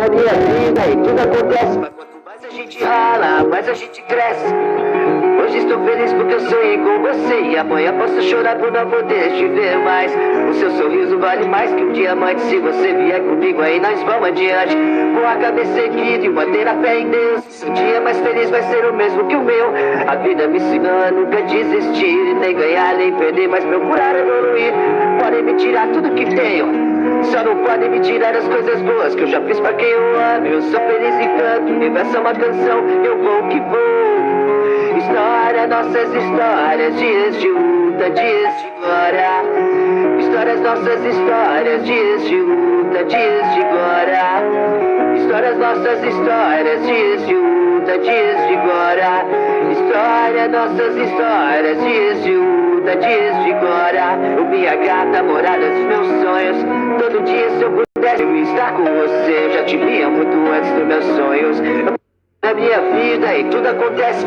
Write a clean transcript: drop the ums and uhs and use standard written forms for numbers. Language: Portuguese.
na minha vida e tudo acontece. Mas quanto mais a gente rala, mais a gente cresce. Hoje estou feliz porque eu sonhei com você, e amanhã posso chorar por não poder te ver mais. O seu sorriso vale mais que um diamante. Se você vier comigo aí nós vamos adiante, com a cabeça erguida e manter a fé em Deus. Seu dia mais feliz vai ser o mesmo que o meu. A vida me ensinou a nunca desistir, nem ganhar nem perder, mas procurar evoluir. Podem me tirar tudo que tenho, só não podem me tirar as coisas boas que eu já fiz pra quem eu amo. Eu sou feliz e canto, o universo é uma canção, eu vou que vou. História, nossas histórias, dias de luta, dias de glória. Histórias, nossas histórias, dias de luta, dias de glória. Histórias, nossas histórias, dias de luta, dias de glória. História, nossas histórias, dias de luta, dias de glória. Eu vi a gata, morada dos meus sonhos. Todo dia se eu pudesse eu estar com você, eu já te via muito antes dos meus sonhos. Na minha vida e tudo acontece.